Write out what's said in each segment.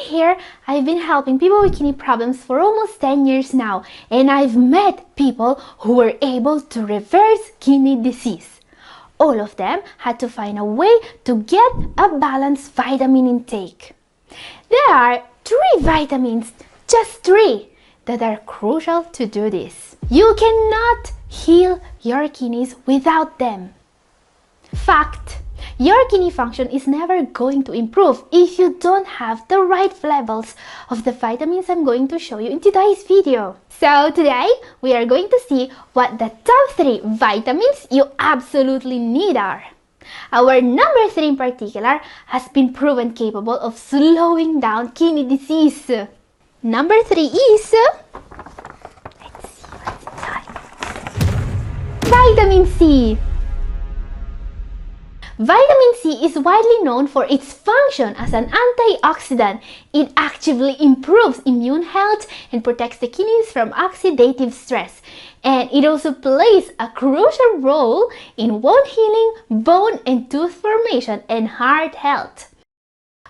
here, I've been helping people with kidney problems for almost 10 years now, and I've met people who were able to reverse kidney disease. All of them had to find a way to get a balanced vitamin intake. There are 3 vitamins, just 3, that are crucial to do this. You cannot heal your kidneys without them. Fact: your kidney function is never going to improve if you don't have the right levels of the vitamins I'm going to show you in today's video. So today we are going to see what the top 3 vitamins you absolutely need are. Our number 3 in particular has been proven capable of slowing down kidney disease. Number 3 is, let's see what's inside. Vitamin C. Vitamin C is widely known for its function as an antioxidant. It actively improves immune health and protects the kidneys from oxidative stress. And it also plays a crucial role in wound healing, bone and tooth formation, and heart health.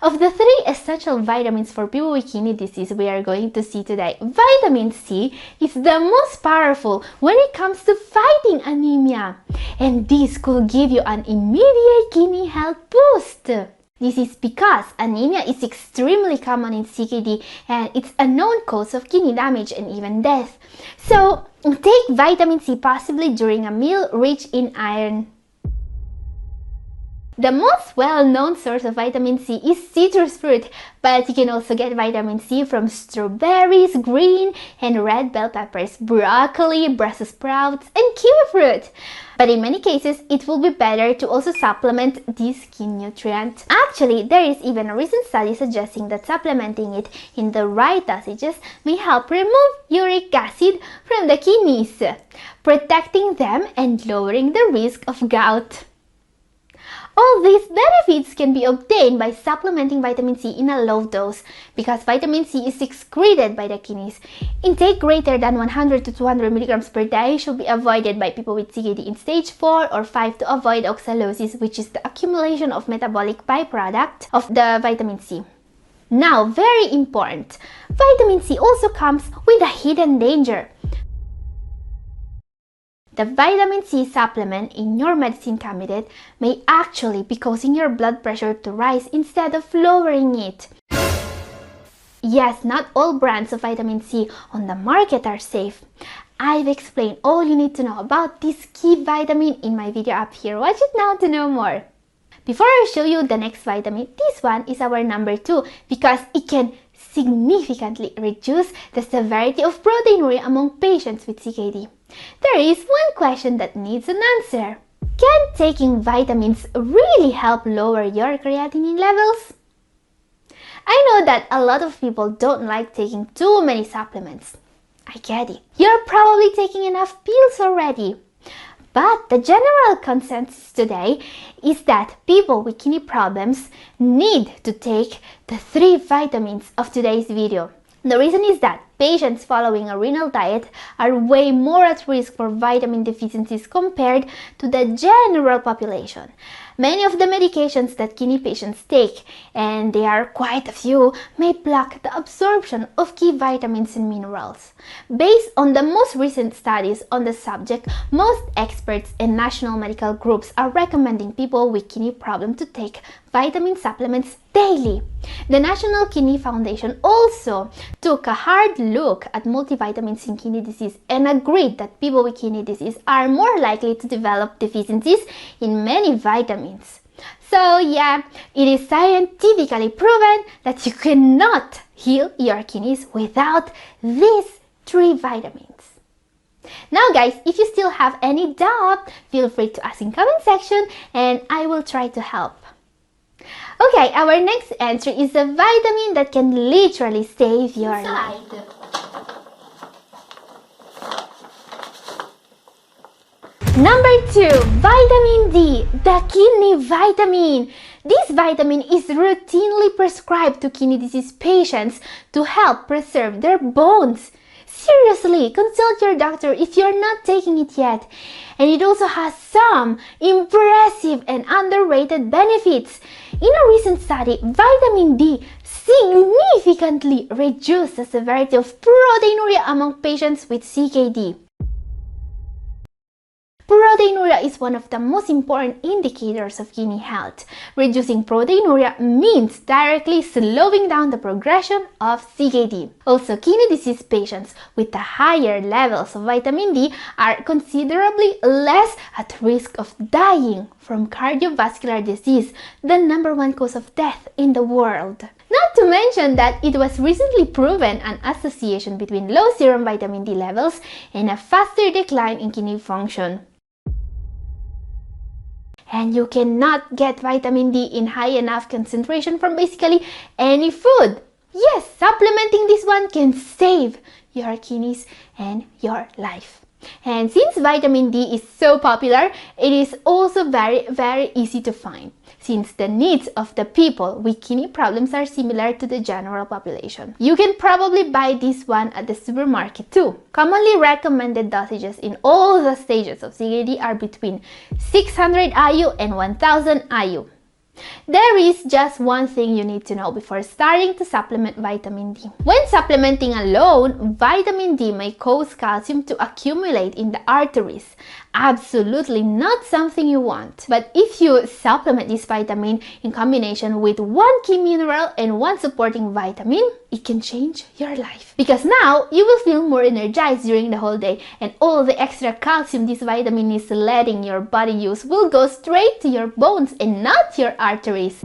Of the 3 essential vitamins for people with kidney disease we are going to see today, vitamin C is the most powerful when it comes to fighting anemia. And this could give you an immediate kidney health boost. This is because anemia is extremely common in CKD and it's a known cause of kidney damage and even death. So take vitamin C possibly during a meal rich in iron. The most well-known source of vitamin C is citrus fruit, but you can also get vitamin C from strawberries, green and red bell peppers, broccoli, Brussels sprouts, and kiwi fruit. But in many cases, it will be better to also supplement this key nutrient. Actually, there is even a recent study suggesting that supplementing it in the right dosages may help remove uric acid from the kidneys, protecting them and lowering the risk of gout. All these benefits can be obtained by supplementing vitamin C in a low dose because vitamin C is excreted by the kidneys. Intake greater than 100 to 200 milligrams per day should be avoided by people with CKD in stage 4 or 5 to avoid oxalosis, which is the accumulation of metabolic byproduct of the vitamin C. Now, very important, vitamin C also comes with a hidden danger. The vitamin C supplement in your medicine cabinet may actually be causing your blood pressure to rise instead of lowering it. Yes, not all brands of vitamin C on the market are safe. I've explained all you need to know about this key vitamin in my video up here. Watch it now to know more. Before I show you the next vitamin, this one is our number 2 because it can significantly reduce the severity of proteinuria among patients with CKD. There is one question that needs an answer. Can taking vitamins really help lower your creatinine levels? I know that a lot of people don't like taking too many supplements. I get it. You're probably taking enough pills already. But the general consensus today is that people with kidney problems need to take the 3 vitamins of today's video. The reason is that patients following a renal diet are way more at risk for vitamin deficiencies compared to the general population. Many of the medications that kidney patients take, and there are quite a few, may block the absorption of key vitamins and minerals. Based on the most recent studies on the subject, most experts and national medical groups are recommending people with kidney problems to take vitamin supplements daily. The National Kidney Foundation also took a hard look at multivitamins in kidney disease and agreed that people with kidney disease are more likely to develop deficiencies in many vitamins. So yeah, it is scientifically proven that you cannot heal your kidneys without these 3 vitamins. Now guys, if you still have any doubt, feel free to ask in comment section and I will try to help. Okay, our next answer is a vitamin that can literally save your life. Number 2, vitamin D, the kidney vitamin. This vitamin is routinely prescribed to kidney disease patients to help preserve their bones. Seriously, consult your doctor if you're not taking it yet. And it also has some impressive and underrated benefits. in a recent study, vitamin D significantly reduced the severity of proteinuria among patients with CKD. Proteinuria is one of the most important indicators of kidney health. Reducing proteinuria means directly slowing down the progression of CKD. Also, kidney disease patients with the higher levels of vitamin D are considerably less at risk of dying from cardiovascular disease, the #1 cause of death in the world. Not to mention that it was recently proven an association between low serum vitamin D levels and a faster decline in kidney function. And you cannot get vitamin D in high enough concentration from basically any food. Yes, supplementing this one can save your kidneys and your life. And since vitamin D is so popular, it is also very easy to find, since the needs of the people with kidney problems are similar to the general population. You can probably buy this one at the supermarket too. Commonly recommended dosages in all the stages of CKD are between 600 IU and 1000 IU. There is just one thing you need to know before starting to supplement vitamin D. When supplementing alone, vitamin D may cause calcium to accumulate in the arteries. Absolutely not something you want. But if you supplement this vitamin in combination with one key mineral and one supporting vitamin, it can change your life. Because now you will feel more energized during the whole day, and all the extra calcium this vitamin is letting your body use will go straight to your bones and not your arteries.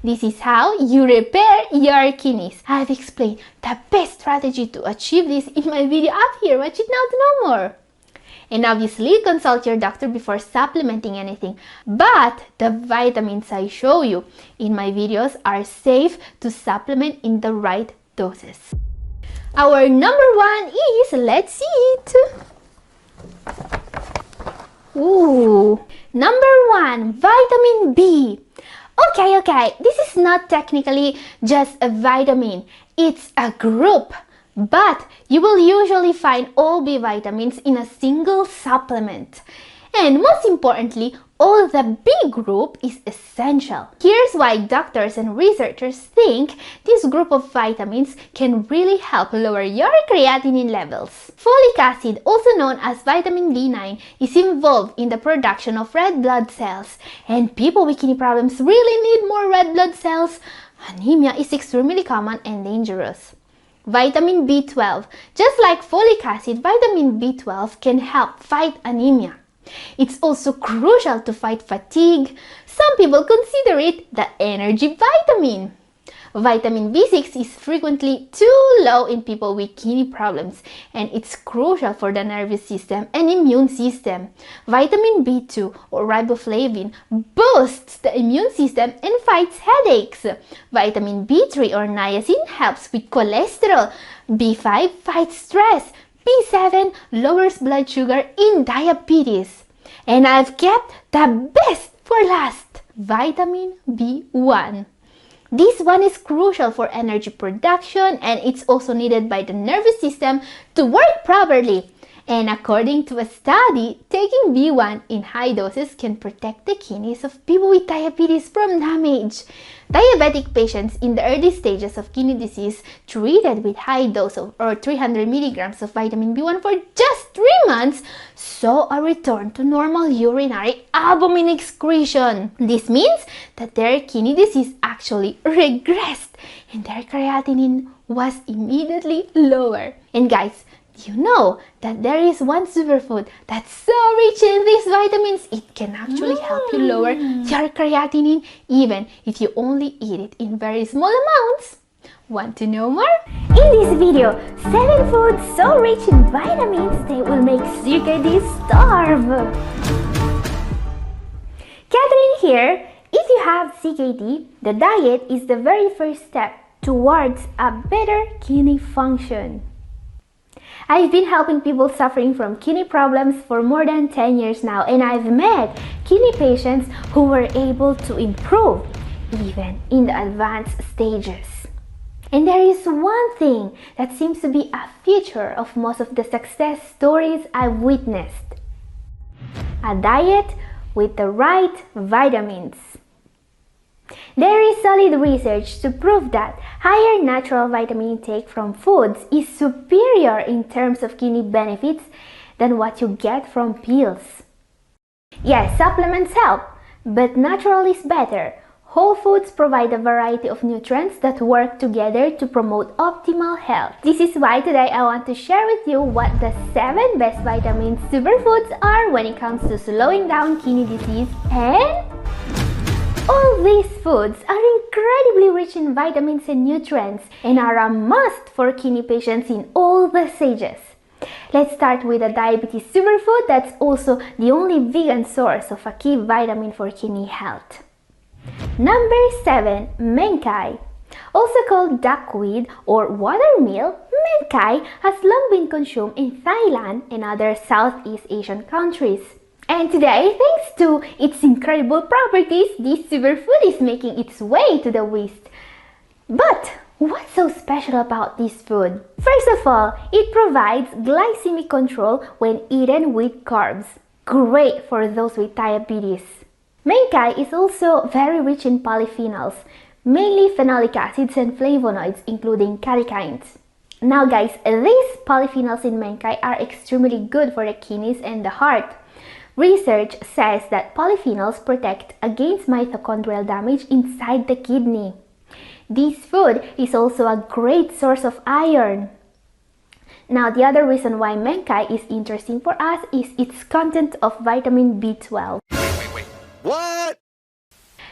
This is how you repair your kidneys. I've explained the best strategy to achieve this in my video up here. Watch it now to know more. And obviously, consult your doctor before supplementing anything. But the vitamins I show you in my videos are safe to supplement in the right doses. Our #1 is, let's see it. Ooh, #1, vitamin B. Okay, this is not technically just a vitamin, it's a group. But you will usually find all B vitamins in a single supplement. And most importantly, all the B group is essential. Here's why doctors and researchers think this group of vitamins can really help lower your creatinine levels. Folic acid, also known as vitamin B9, is involved in the production of red blood cells. And people with kidney problems really need more red blood cells. Anemia is extremely common and dangerous. Vitamin B12. Just like folic acid, vitamin B12 can help fight anemia. It's also crucial to fight fatigue. Some people consider it the energy vitamin. Vitamin B6 is frequently too low in people with kidney problems, and it's crucial for the nervous system and immune system. Vitamin B2 or riboflavin boosts the immune system and fights headaches. Vitamin B3 or niacin helps with cholesterol. B5 fights stress. B7 lowers blood sugar in diabetes. And I've kept the best for last, vitamin B1. This one is crucial for energy production, and it's also needed by the nervous system to work properly. And according to a study, taking B1 in high doses can protect the kidneys of people with diabetes from damage. Diabetic patients in the early stages of kidney disease treated with high dose or 300 milligrams of vitamin B1 for just 3 months saw a return to normal urinary albumin excretion. This means that their kidney disease actually regressed and their creatinine was immediately lower. And guys, you know that there is one superfood that's so rich in these vitamins, it can actually help you lower your creatinine even if you only eat it in very small amounts. Want to know more? In this video, 7 foods so rich in vitamins they will make CKD starve. Catherine here. If you have CKD, the diet is the very first step towards a better kidney function. I've been helping people suffering from kidney problems for more than 10 years now, and I've met kidney patients who were able to improve even in the advanced stages. And there is one thing that seems to be a feature of most of the success stories I've witnessed: a diet with the right vitamins. There is solid research to prove that higher natural vitamin intake from foods is superior in terms of kidney benefits than what you get from pills. Yes, supplements help, but natural is better. Whole foods provide a variety of nutrients that work together to promote optimal health. This is why today I want to share with you what the 7 best vitamin superfoods are when it comes to slowing down kidney disease, and all these foods are incredibly rich in vitamins and nutrients and are a must for kidney patients in all the stages. Let's start with a diabetes superfood that's also the only vegan source of a key vitamin for kidney health. Number 7. Menkai. Also called duckweed or watermeal, menkai has long been consumed in Thailand and other Southeast Asian countries. And today, thanks to its incredible properties, this superfood is making its way to the West. But what's so special about this food? First of all, it provides glycemic control when eaten with carbs. Great for those with diabetes. Menkai is also very rich in polyphenols, mainly phenolic acids and flavonoids, including catechins. Now guys, these polyphenols in menkai are extremely good for the kidneys and the heart. Research says that polyphenols protect against mitochondrial damage inside the kidney. This food is also a great source of iron. Now, the other reason why menkai is interesting for us is its content of vitamin B12. Wait. What?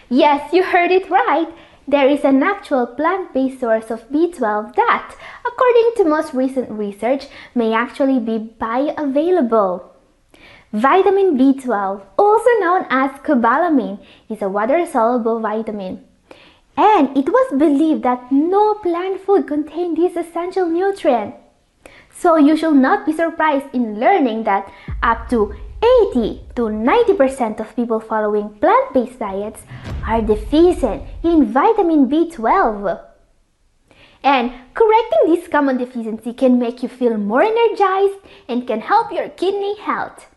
Yes, you heard it right. There is an actual plant-based source of B12 that, according to most recent research, may actually be bioavailable. Vitamin B12, also known as cobalamin, is a water-soluble vitamin. And it was believed that no plant food contained this essential nutrient. So you should not be surprised in learning that up to 80 to 90% of people following plant-based diets are deficient in vitamin B12. And correcting this common deficiency can make you feel more energized and can help your kidney health.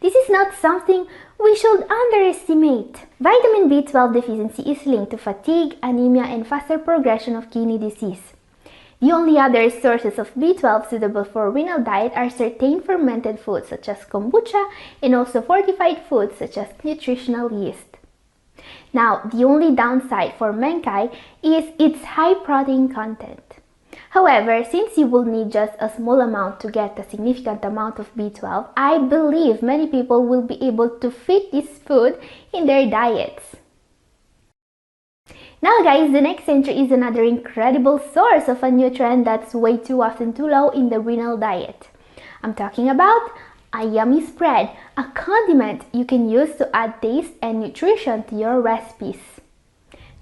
This is not something we should underestimate. Vitamin B12 deficiency is linked to fatigue, anemia, and faster progression of kidney disease. The only other sources of B12 suitable for renal diet are certain fermented foods such as kombucha and also fortified foods such as nutritional yeast. Now, the only downside for menkai is its high protein content. However, since you will need just a small amount to get a significant amount of B12, I believe many people will be able to fit this food in their diets. Now guys, the next entry is another incredible source of a nutrient that's way too often too low in the renal diet. I'm talking about a yummy spread, a condiment you can use to add taste and nutrition to your recipes.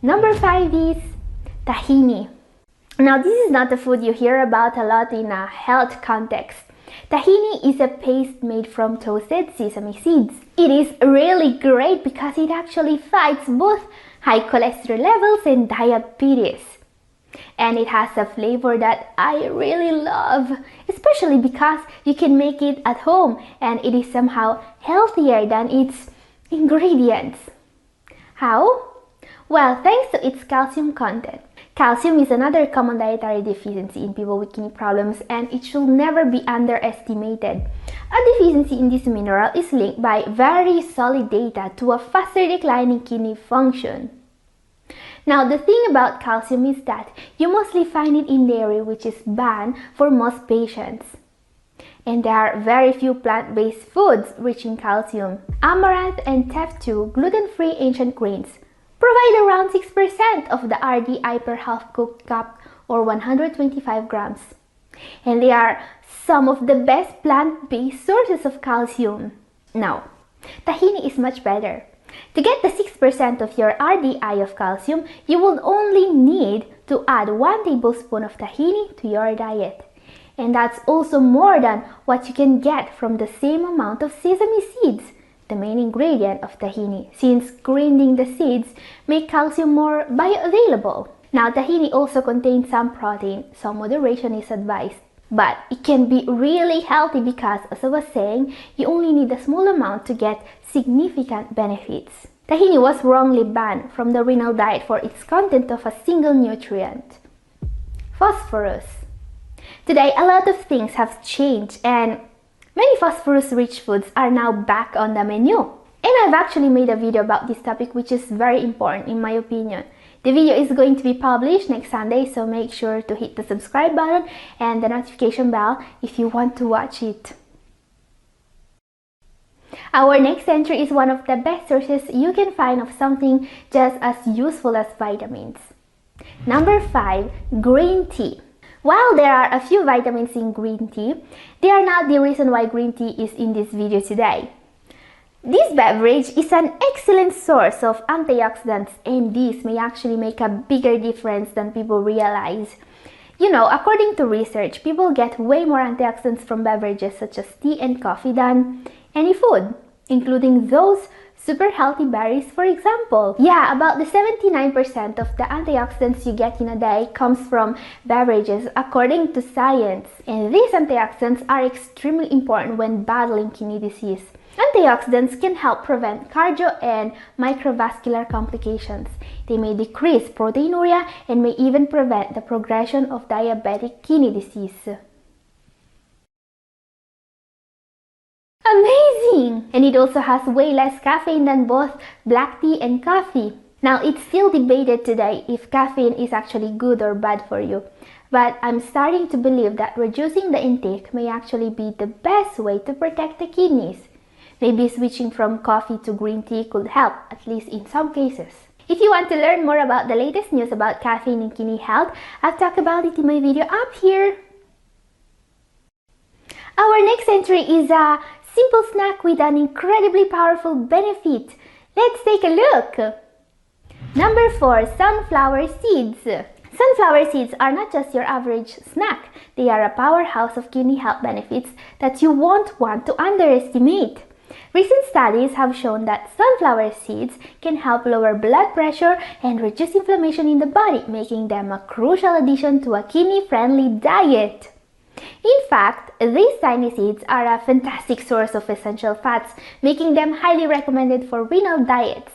Number 5 is tahini. Now this is not a food you hear about a lot in a health context. Tahini is a paste made from toasted sesame seeds. It is really great because it actually fights both high cholesterol levels and diabetes. And it has a flavor that I really love, especially because you can make it at home and it is somehow healthier than its ingredients. How? Well, thanks to its calcium content. Calcium is another common dietary deficiency in people with kidney problems, and it should never be underestimated. A deficiency in this mineral is linked by very solid data to a faster decline in kidney function. Now, the thing about calcium is that you mostly find it in dairy, which is banned for most patients. And there are very few plant-based foods rich in calcium. Amaranth and teff-2, gluten-free ancient grains, provide around 6% of the RDI per half-cooked cup or 125 grams. And they are some of the best plant-based sources of calcium. Now, tahini is much better. To get the 6% of your RDI of calcium, you will only need to add 1 tablespoon of tahini to your diet. And that's also more than what you can get from the same amount of sesame seeds, the main ingredient of tahini, since grinding the seeds make calcium more bioavailable. Now, tahini also contains some protein, so moderation is advised. But it can be really healthy because, as I was saying, you only need a small amount to get significant benefits. Tahini was wrongly banned from the renal diet for its content of a single nutrient, phosphorus. Today, a lot of things have changed and many phosphorus-rich foods are now back on the menu. And I've actually made a video about this topic, which is very important in my opinion. The video is going to be published next Sunday, so make sure to hit the subscribe button and the notification bell if you want to watch it. Our next entry is one of the best sources you can find of something just as useful as vitamins. Number 5. Green tea. While there are a few vitamins in green tea, they are not the reason why green tea is in this video today. This beverage is an excellent source of antioxidants, and this may actually make a bigger difference than people realize. You know, according to research, people get way more antioxidants from beverages such as tea and coffee than any food, including those super healthy berries, for example. Yeah, about the 79% of the antioxidants you get in a day comes from beverages, according to science. And these antioxidants are extremely important when battling kidney disease. Antioxidants can help prevent cardio and microvascular complications. They may decrease proteinuria and may even prevent the progression of diabetic kidney disease. Amazing! And it also has way less caffeine than both black tea and coffee. Now, it's still debated today if caffeine is actually good or bad for you. But I'm starting to believe that reducing the intake may actually be the best way to protect the kidneys. Maybe switching from coffee to green tea could help, at least in some cases. If you want to learn more about the latest news about caffeine and kidney health, I've talked about it in my video up here. Our next entry is a simple snack with an incredibly powerful benefit. Let's take a look. Number 4. Sunflower seeds. Sunflower seeds are not just your average snack. They are a powerhouse of kidney health benefits that you won't want to underestimate. Recent studies have shown that sunflower seeds can help lower blood pressure and reduce inflammation in the body, making them a crucial addition to a kidney-friendly diet. In fact, these tiny seeds are a fantastic source of essential fats, making them highly recommended for renal diets.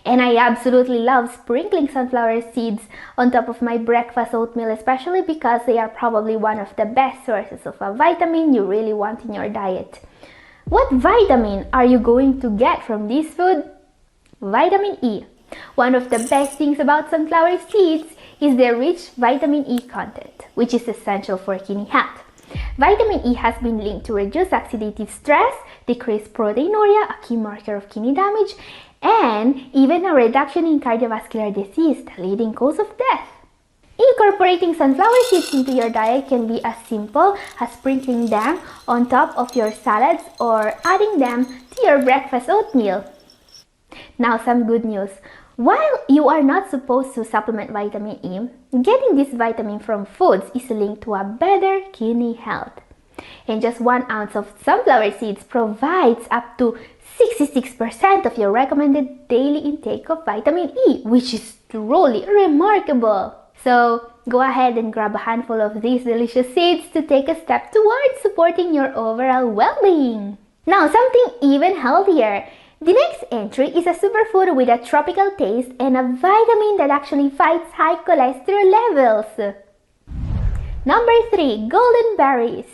And I absolutely love sprinkling sunflower seeds on top of my breakfast oatmeal, especially because they are probably one of the best sources of a vitamin you really want in your diet. What vitamin are you going to get from this food? Vitamin E. One of the best things about sunflower seeds is their rich vitamin E content, which is essential for kidney health. Vitamin E has been linked to reduce oxidative stress, decrease proteinuria, a key marker of kidney damage, and even a reduction in cardiovascular disease, the leading cause of death. Incorporating sunflower seeds into your diet can be as simple as sprinkling them on top of your salads or adding them to your breakfast oatmeal. Now, some good news. While you are not supposed to supplement vitamin E, getting this vitamin from foods is linked to a better kidney health. And just 1 ounce of sunflower seeds provides up to 66% of your recommended daily intake of vitamin E, which is truly remarkable. So, go ahead and grab a handful of these delicious seeds to take a step towards supporting your overall well-being. Now, something even healthier. The next entry is a superfood with a tropical taste and a vitamin that actually fights high cholesterol levels. Number 3. Golden berries.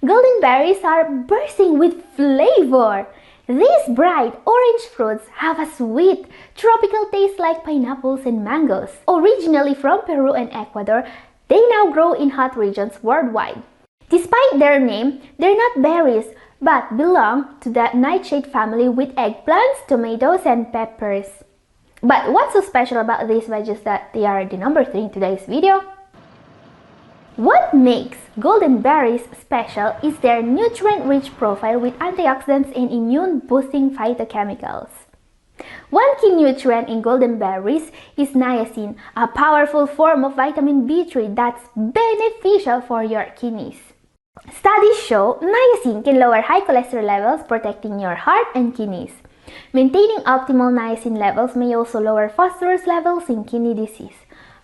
Golden berries are bursting with flavor. These bright orange fruits have a sweet, tropical taste like pineapples and mangoes. Originally from Peru and Ecuador, they now grow in hot regions worldwide. Despite their name, they're not berries, but belong to the nightshade family with eggplants, tomatoes, and peppers. But what's so special about these veggies that they are the number 3 in today's video? What makes golden berries special is their nutrient-rich profile with antioxidants and immune-boosting phytochemicals. One key nutrient in golden berries is niacin, a powerful form of vitamin B3 that's beneficial for your kidneys. Studies show niacin can lower high cholesterol levels, protecting your heart and kidneys. Maintaining optimal niacin levels may also lower phosphorus levels in kidney disease.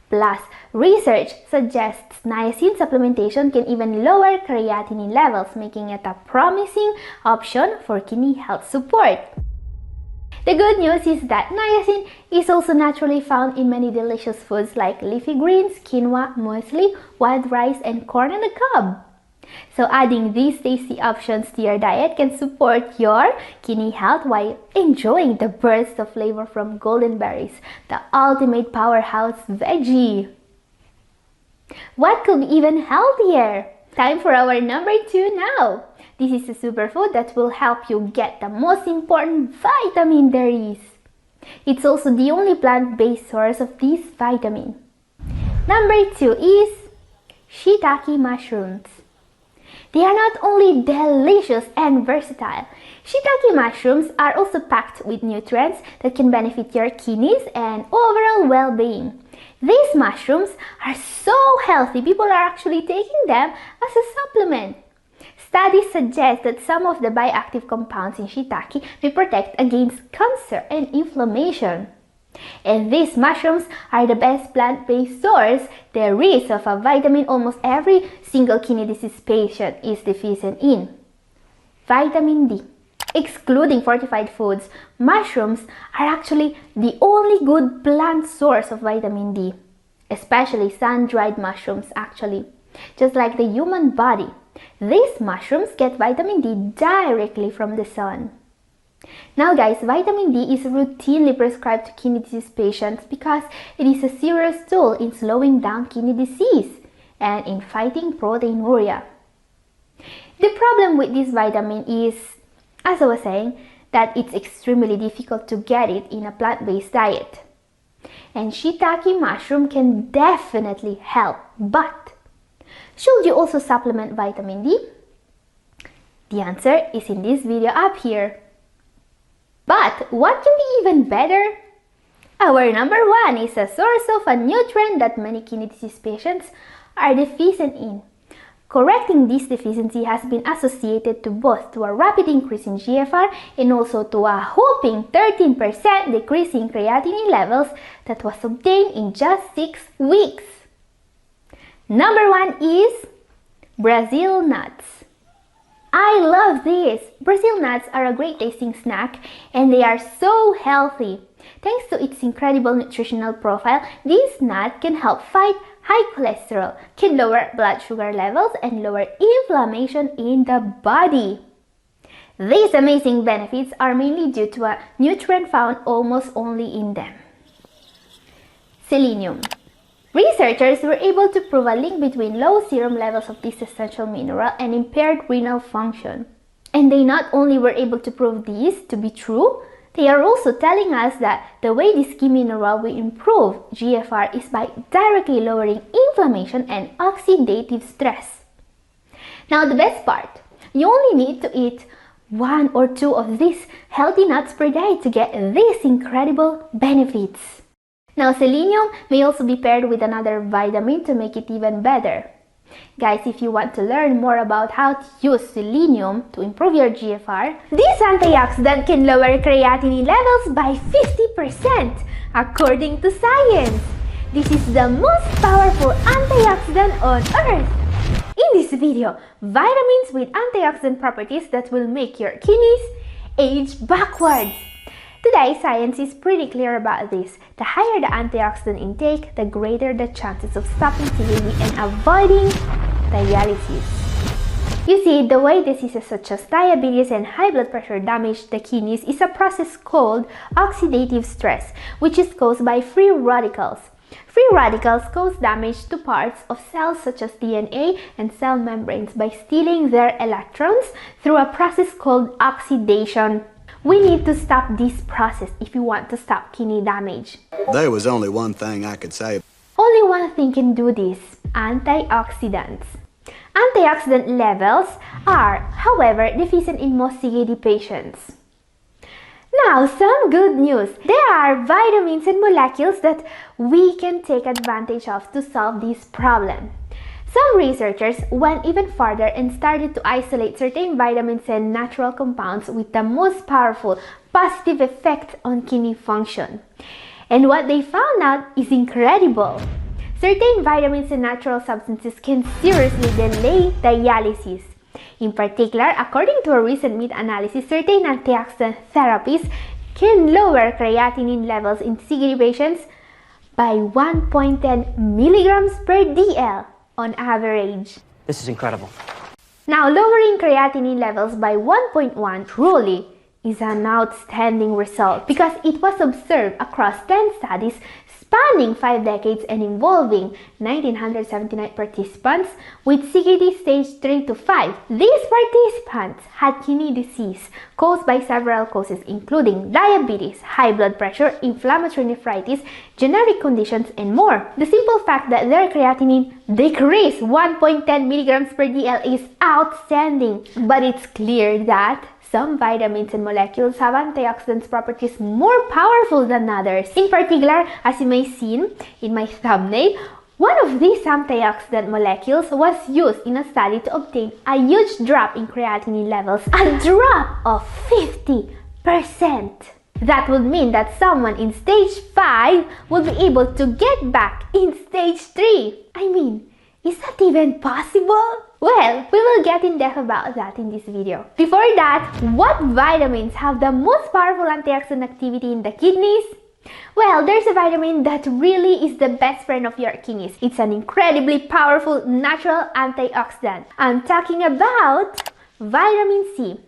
Plus, research suggests niacin supplementation can even lower creatinine levels, making it a promising option for kidney health support. The good news is that niacin is also naturally found in many delicious foods like leafy greens, quinoa, muesli, wild rice, and corn on the cob. So adding these tasty options to your diet can support your kidney health while enjoying the burst of flavor from golden berries, the ultimate powerhouse veggie. What could be even healthier? Time for our number 2 now. This is a superfood that will help you get the most important vitamin there is. It's also the only plant-based source of this vitamin. Number 2 is shiitake mushrooms. They are not only delicious and versatile, shiitake mushrooms are also packed with nutrients that can benefit your kidneys and overall well-being. These mushrooms are so healthy, people are actually taking them as a supplement. Studies suggest that some of the bioactive compounds in shiitake may protect against cancer and inflammation. And these mushrooms are the best plant-based source there is of a vitamin almost every single kidney disease patient is deficient in: vitamin D. Excluding fortified foods, mushrooms are actually the only good plant source of vitamin D, especially sun-dried mushrooms actually. Just like the human body, these mushrooms get vitamin D directly from the sun. Now guys, vitamin D is routinely prescribed to kidney disease patients because it is a serious tool in slowing down kidney disease and in fighting proteinuria. The problem with this vitamin is, as I was saying, that it's extremely difficult to get it in a plant-based diet. And shiitake mushroom can definitely help, but should you also supplement vitamin D? The answer is in this video up here. But what can be even better? Our number 1 is a source of a nutrient that many kidney disease patients are deficient in. Correcting this deficiency has been associated both to a rapid increase in GFR and also to a whopping 13% decrease in creatinine levels that was obtained in just 6 weeks. Number 1 is Brazil nuts. I love this! Brazil nuts are a great tasting snack and they are so healthy. Thanks to its incredible nutritional profile, this nut can help fight high cholesterol, can lower blood sugar levels, and lower inflammation in the body. These amazing benefits are mainly due to a nutrient found almost only in them: selenium. Researchers were able to prove a link between low serum levels of this essential mineral and impaired renal function. And they not only were able to prove this to be true, they are also telling us that the way this key mineral will improve GFR is by directly lowering inflammation and oxidative stress. Now the best part, you only need to eat 1 or 2 of these healthy nuts per day to get these incredible benefits. Now selenium may also be paired with another vitamin to make it even better. Guys, if you want to learn more about how to use selenium to improve your GFR, this antioxidant can lower creatinine levels by 50% according to science. This is the most powerful antioxidant on earth. In this video, vitamins with antioxidant properties that will make your kidneys age backwards. Today, science is pretty clear about this. The higher the antioxidant intake, the greater the chances of stopping CKD and avoiding dialysis. You see, the way diseases such as diabetes and high blood pressure damage the kidneys is a process called oxidative stress, which is caused by free radicals. Free radicals cause damage to parts of cells such as DNA and cell membranes by stealing their electrons through a process called oxidation. We need to stop this process if you want to stop kidney damage. There was only one thing I could say. Only one thing can do this: antioxidants. Antioxidant levels are, however, deficient in most CKD patients. Now, some good news. There are vitamins and molecules that we can take advantage of to solve this problem. Some researchers went even further and started to isolate certain vitamins and natural compounds with the most powerful positive effect on kidney function. And what they found out is incredible. Certain vitamins and natural substances can seriously delay dialysis. In particular, according to a recent meta-analysis, certain antioxidant therapies can lower creatinine levels in CKD patients by 1.10 milligrams per DL on average. This is incredible. Now, lowering creatinine levels by 1.1 truly is an outstanding result because it was observed across 10 studies spanning 5 decades and involving 1,979 participants with CKD stage 3 to 5. These participants had kidney disease caused by several causes including diabetes, high blood pressure, inflammatory nephritis, genetic conditions, and more. The simple fact that their creatinine decreased 1.10 milligrams per DL is outstanding, but it's clear that some vitamins and molecules have antioxidant properties more powerful than others. In particular, as you may see in my thumbnail, one of these antioxidant molecules was used in a study to obtain a huge drop in creatinine levels, a drop of 50%. That would mean that someone in stage 5 would be able to get back in stage 3. I mean, is that even possible? Well, we will get in depth about that in this video. Before that, what vitamins have the most powerful antioxidant activity in the kidneys? Well, there's a vitamin that really is the best friend of your kidneys. It's an incredibly powerful natural antioxidant. I'm talking about vitamin C.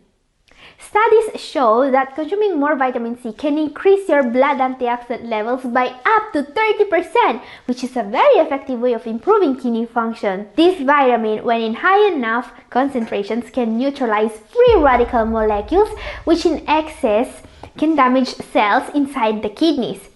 Studies show that consuming more vitamin C can increase your blood antioxidant levels by up to 30%, which is a very effective way of improving kidney function. This vitamin, when in high enough concentrations, can neutralize free radical molecules, which in excess can damage cells inside the kidneys.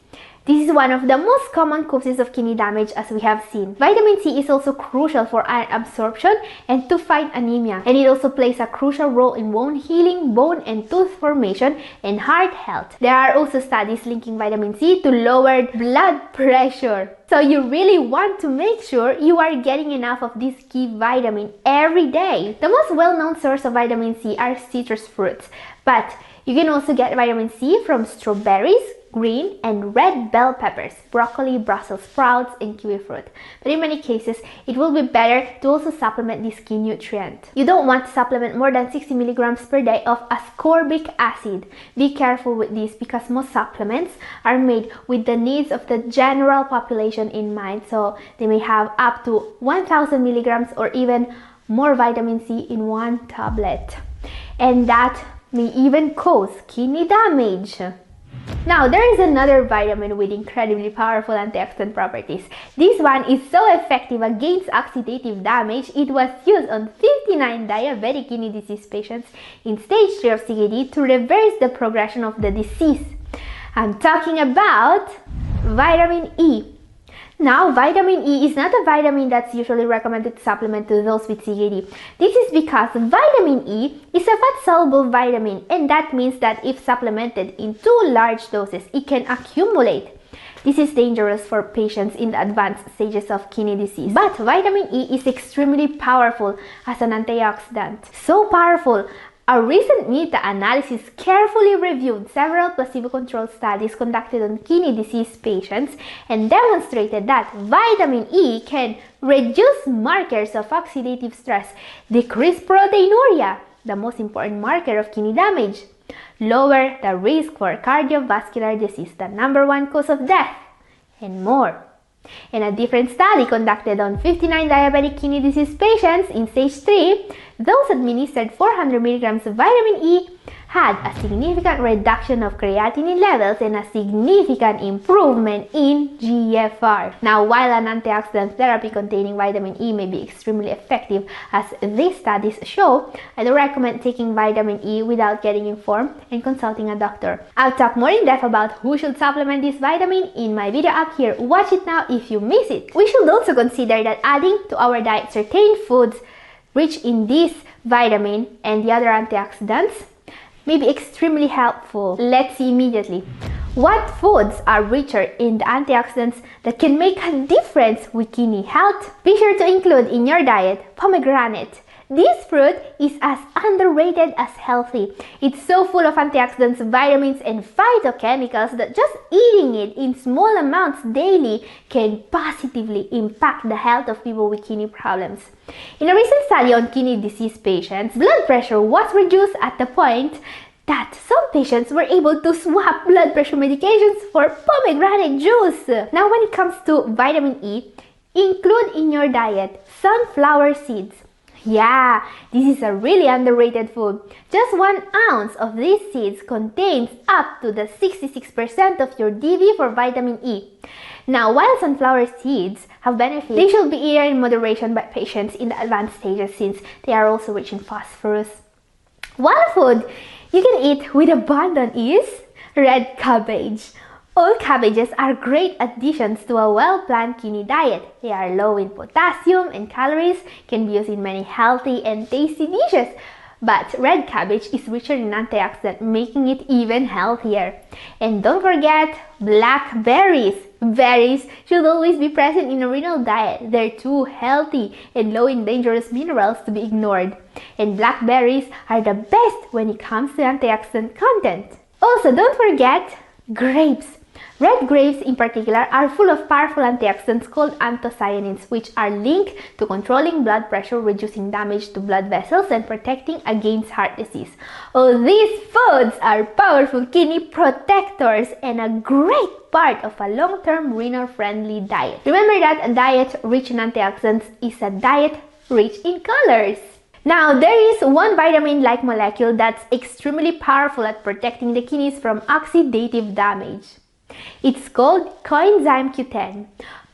This is one of the most common causes of kidney damage, as we have seen. Vitamin C is also crucial for iron absorption and to fight anemia, and it also plays a crucial role in bone healing, bone and tooth formation, and heart health. There are also studies linking vitamin C to lowered blood pressure. So you really want to make sure you are getting enough of this key vitamin every day. The most well-known source of vitamin C are citrus fruits, but you can also get vitamin C from strawberries, green and red bell peppers, broccoli, Brussels sprouts, and kiwi fruit. But in many cases, it will be better to also supplement this key nutrient. You don't want to supplement more than 60 milligrams per day of ascorbic acid. Be careful with this because most supplements are made with the needs of the general population in mind, so they may have up to 1,000 milligrams or even more vitamin C in one tablet. And that may even cause kidney damage. Now, there is another vitamin with incredibly powerful antioxidant properties. This one is so effective against oxidative damage, it was used on 59 diabetic kidney disease patients in stage 3 of CKD to reverse the progression of the disease. I'm talking about vitamin E. Now, vitamin E is not a vitamin that's usually recommended to supplement to those with CKD. This is because vitamin E is a fat-soluble vitamin, and that means that if supplemented in too large doses, it can accumulate. This is dangerous for patients in the advanced stages of kidney disease. But vitamin E is extremely powerful as an antioxidant. So powerful, a recent meta-analysis carefully reviewed several placebo-controlled studies conducted on kidney disease patients and demonstrated that vitamin E can reduce markers of oxidative stress, decrease proteinuria, the most important marker of kidney damage, lower the risk for cardiovascular disease, the #1 cause of death, and more. In a different study conducted on 59 diabetic kidney disease patients in stage 3, those administered 400 milligrams of vitamin E had a significant reduction of creatinine levels and a significant improvement in GFR. Now, while an antioxidant therapy containing vitamin E may be extremely effective, as these studies show, I don't recommend taking vitamin E without getting informed and consulting a doctor. I'll talk more in depth about who should supplement this vitamin in my video up here. Watch it now if you miss it. We should also consider that adding to our diet certain foods rich in this vitamin and the other antioxidants may be extremely helpful. Let's see immediately. What foods are richer in the antioxidants that can make a difference with kidney health? Be sure to include in your diet pomegranate. This fruit is as underrated as healthy. It's so full of antioxidants, vitamins, and phytochemicals that just eating it in small amounts daily can positively impact the health of people with kidney problems. In a recent study on kidney disease patients, blood pressure was reduced at the point that some patients were able to swap blood pressure medications for pomegranate juice. Now, when it comes to vitamin E, include in your diet sunflower seeds. Yeah, this is a really underrated food. Just 1 ounce of these seeds contains up to the 66% of your DV for vitamin E. Now, while sunflower seeds have benefits, they should be eaten in moderation by patients in the advanced stages since they are also rich in phosphorus. One food you can eat with abandon is red cabbage. All cabbages are great additions to a well-planned kidney diet. They are low in potassium and calories, can be used in many healthy and tasty dishes. But red cabbage is richer in antioxidants, making it even healthier. And don't forget blackberries. Berries should always be present in a renal diet. They're too healthy and low in dangerous minerals to be ignored. And blackberries are the best when it comes to antioxidant content. Also, don't forget grapes. Red grapes in particular are full of powerful antioxidants called anthocyanins, which are linked to controlling blood pressure, reducing damage to blood vessels, and protecting against heart disease. All these foods are powerful kidney protectors and a great part of a long-term renal-friendly diet. Remember that a diet rich in antioxidants is a diet rich in colors. Now, there is one vitamin-like molecule that's extremely powerful at protecting the kidneys from oxidative damage. It's called coenzyme Q10.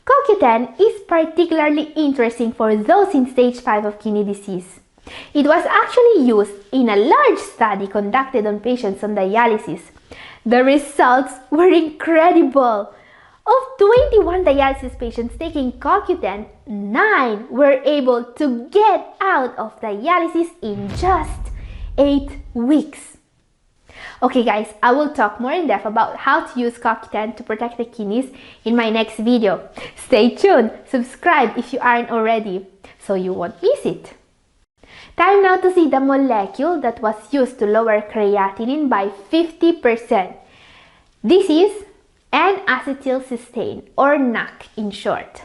CoQ10 is particularly interesting for those in stage 5 of kidney disease. It was actually used in a large study conducted on patients on dialysis. The results were incredible. Of 21 dialysis patients taking CoQ10, 9 were able to get out of dialysis in just 8 weeks. Okay guys, I will talk more in depth about how to use CoQ10 to protect the kidneys in my next video. Stay tuned, subscribe if you aren't already, so you won't miss it. Time now to see the molecule that was used to lower creatinine by 50%. This is N-acetylcysteine, or NAC in short.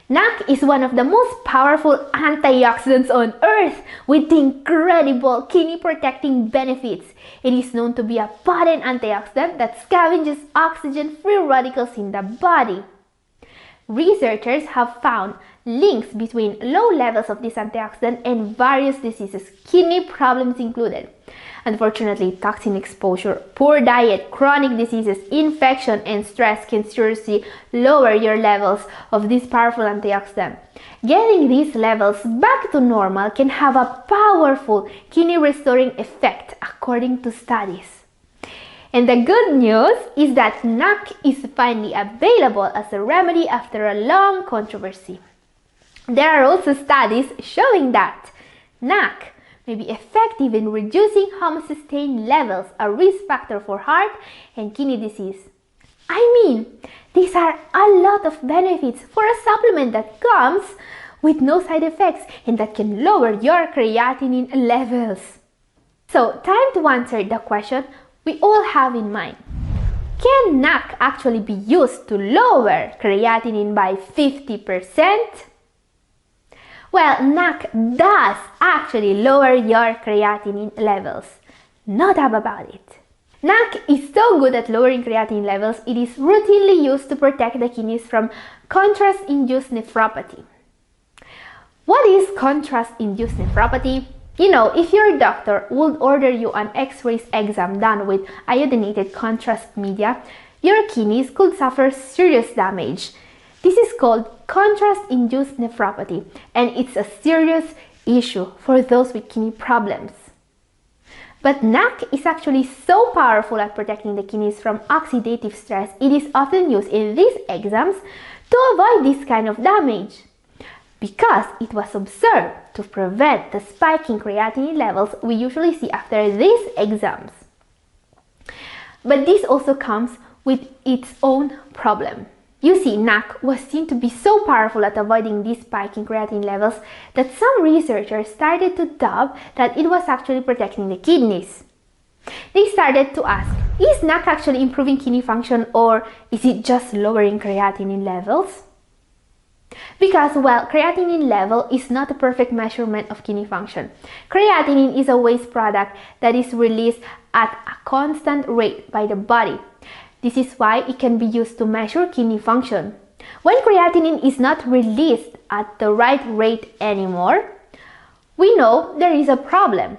NAC is one of the most powerful antioxidants on earth with incredible kidney protecting benefits. It is known to be a potent antioxidant that scavenges oxygen-free radicals in the body. Researchers have found links between low levels of this antioxidant and various diseases, kidney problems included. Unfortunately, toxin exposure, poor diet, chronic diseases, infection, and stress can seriously lower your levels of this powerful antioxidant. Getting these levels back to normal can have a powerful kidney restoring effect according to studies. And the good news is that NAC is finally available as a remedy after a long controversy. There are also studies showing that NAC may be effective in reducing homocysteine levels, a risk factor for heart and kidney disease. I mean, these are a lot of benefits for a supplement that comes with no side effects and that can lower your creatinine levels. So, time to answer the question we all have in mind. Can NAC actually be used to lower creatinine by 50%? Well, NAC does actually lower your creatinine levels. No doubt about it. NAC is so good at lowering creatinine levels, it is routinely used to protect the kidneys from contrast-induced nephropathy. What is contrast-induced nephropathy? You know, if your doctor would order you an X-rays exam done with iodinated contrast media, your kidneys could suffer serious damage. This is called contrast-induced nephropathy, and it's a serious issue for those with kidney problems. But NAC is actually so powerful at protecting the kidneys from oxidative stress, it is often used in these exams to avoid this kind of damage, because it was observed to prevent the spike in creatinine levels we usually see after these exams. But this also comes with its own problem. You see, NAC was seen to be so powerful at avoiding this spike in creatinine levels that some researchers started to doubt that it was actually protecting the kidneys. They started to ask, is NAC actually improving kidney function, or is it just lowering creatinine levels? Because, well, creatinine level is not a perfect measurement of kidney function. Creatinine is a waste product that is released at a constant rate by the body. This is why it can be used to measure kidney function. When creatinine is not released at the right rate anymore, we know there is a problem.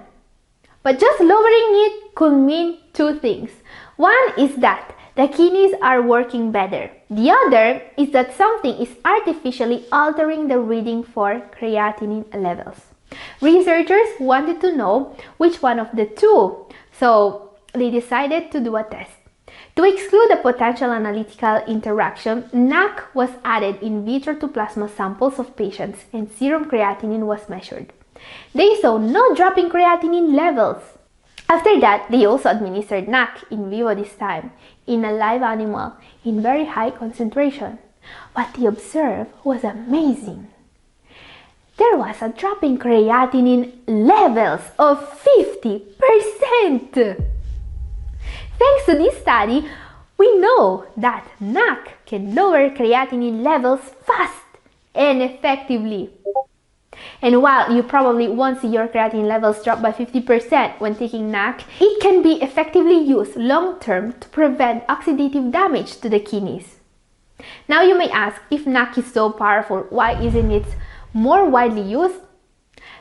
But just lowering it could mean two things. One is that the kidneys are working better. The other is that something is artificially altering the reading for creatinine levels. Researchers wanted to know which one of the two, so they decided to do a test. To exclude the potential analytical interaction, NAC was added in vitro to plasma samples of patients and serum creatinine was measured. They saw no drop in creatinine levels. After that, they also administered NAC in vivo this time, in a live animal, in very high concentration. What they observed was amazing. There was a drop in creatinine levels of 50%. Thanks to this study, we know that NAC can lower creatinine levels fast and effectively. And while you probably won't see your creatinine levels drop by 50% when taking NAC, it can be effectively used long-term to prevent oxidative damage to the kidneys. Now you may ask, if NAC is so powerful, why isn't it more widely used?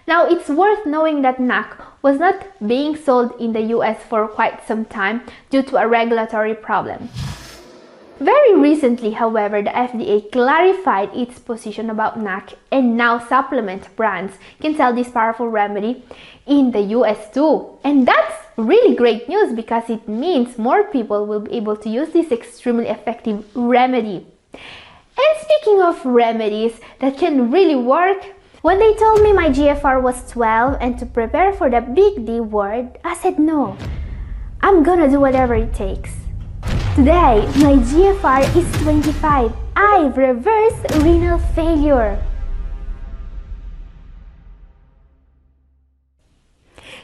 Now it's worth knowing that NAC was not being sold in the US for quite some time due to a regulatory problem. Very recently, however, the FDA clarified its position about NAC, and now supplement brands can sell this powerful remedy in the US too. And that's really great news because it means more people will be able to use this extremely effective remedy. And speaking of remedies that can really work, when they told me my GFR was 12 and to prepare for the big D word, I said no, I'm gonna do whatever it takes. Today, my GFR is 25. I've reversed renal failure.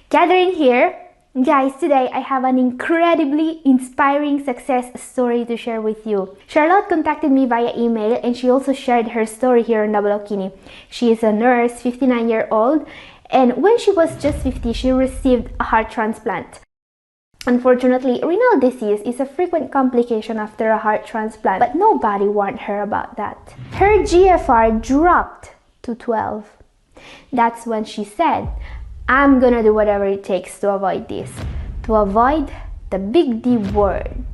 Gathering here, guys, today I have an incredibly inspiring success story to share with you. Charlotte contacted me via email and she also shared her story here on Double Kidney. She is a nurse, 59-year-old, and when she was just 50, she received a heart transplant. Unfortunately, renal disease is a frequent complication after a heart transplant, but nobody warned her about that. Her GFR dropped to 12. That's when she said, I'm gonna do whatever it takes to avoid this, to avoid the big D word.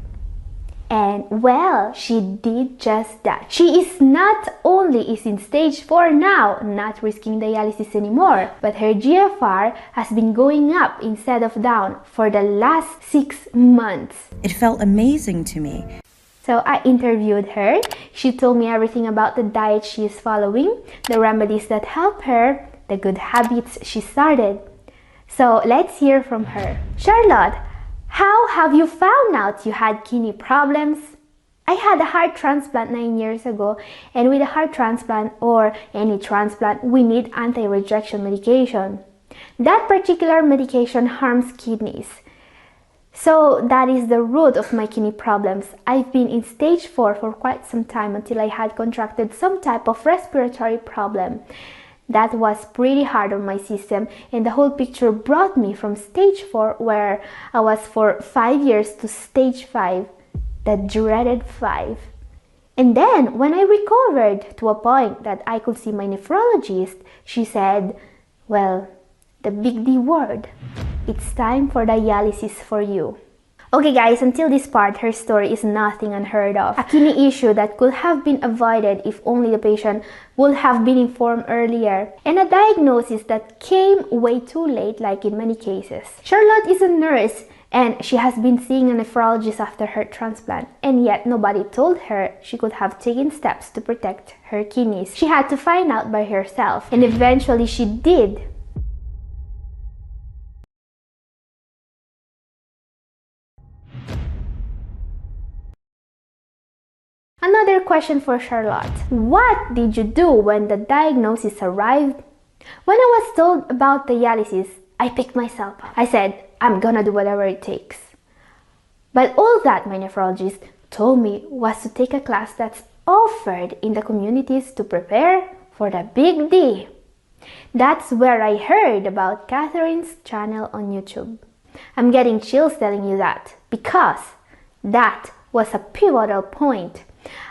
And well, she did just that. She is not only in stage 4 now, not risking dialysis anymore, but her GFR has been going up instead of down for the last 6 months. It felt amazing to me. So I interviewed her. She told me everything about the diet she is following, the remedies that help her, the good habits she started. So let's hear from her. Charlotte, how have you found out you had kidney problems? I had a heart transplant 9 years ago, and with a heart transplant or any transplant, we need anti-rejection medication. That particular medication harms kidneys. So that is the root of my kidney problems. I've been in stage 4 for quite some time until I had contracted some type of respiratory problem. That was pretty hard on my system, and the whole picture brought me from stage 4, where I was for 5 years, to stage 5, the dreaded 5. And then when I recovered to a point that I could see my nephrologist, she said, well, the big D word, it's time for dialysis for you. Okay guys, until this part, her story is nothing unheard of. A kidney issue that could have been avoided if only the patient would have been informed earlier. And a diagnosis that came way too late, like in many cases. Charlotte is a nurse and she has been seeing a nephrologist after her transplant. And yet nobody told her she could have taken steps to protect her kidneys. She had to find out by herself, and eventually she did. Another question for Charlotte. What did you do when the diagnosis arrived? When I was told about dialysis, I picked myself up. I said, I'm gonna do whatever it takes. But all that my nephrologist told me was to take a class that's offered in the communities to prepare for the big D. That's where I heard about Catherine's channel on YouTube. I'm getting chills telling you that, because that was a pivotal point.